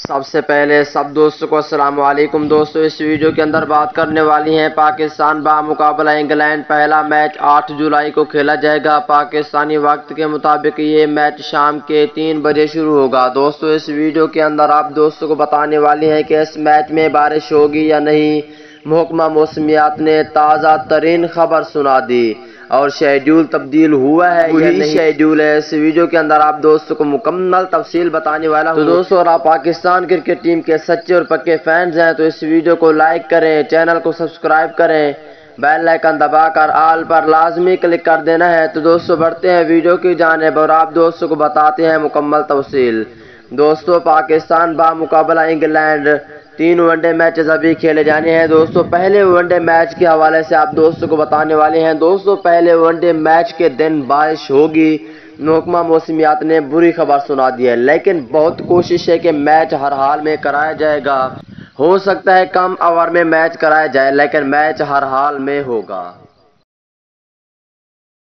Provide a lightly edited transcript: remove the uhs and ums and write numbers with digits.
سب سے پہلے سب دوستوں کو السلام علیکم دوستوں، اس ویڈیو کے اندر بات کرنے والی ہیں پاکستان بمقابلہ انگلینڈ۔ پہلا میچ 8 جولائی کو کھیلا جائے گا پاکستانی وقت کے مطابق۔ یہ میچ شام کے 3 بجے شروع ہوگا۔ دوستوں اس ویڈیو کے اندر آپ دوستوں کو بتانے والی ہیں کہ اس میچ میں بارش ہوگی یا نہیں۔ محکمہ موسمیات نے تازہ ترین خبر سنا دی اور شیڈول تبدیل ہوا ہے یا نہیں شیڈول ہے، اس ویڈیو کے اندر آپ دوستوں کو مکمل تفصیل بتانے والا ہوں۔ تو دوستوں اور آپ پاکستان کرکٹ ٹیم کے سچے اور پکے فینز ہیں تو اس ویڈیو کو لائک کریں، چینل کو سبسکرائب کریں، بیل آئیکن دبا کر آل پر لازمی کلک کر دینا ہے۔ تو دوستوں بڑھتے ہیں ویڈیو کی جانب اور آپ دوستوں کو بتاتے ہیں مکمل تفصیل۔ دوستوں پاکستان بمقابلہ انگلینڈ 3 ون ڈے میچز ابھی کھیلے جانے ہیں۔ دوستوں پہلے ون ڈے میچ کے حوالے سے آپ دوستوں کو بتانے والے ہیں۔ دوستوں پہلے ون ڈے میچ کے دن بارش ہوگی، محکمہ موسمیات نے بری خبر سنا دی ہے، لیکن بہت کوشش ہے کہ میچ ہر حال میں کرایا جائے گا۔ ہو سکتا ہے کم اوور میں میچ کرایا جائے لیکن میچ ہر حال میں ہوگا۔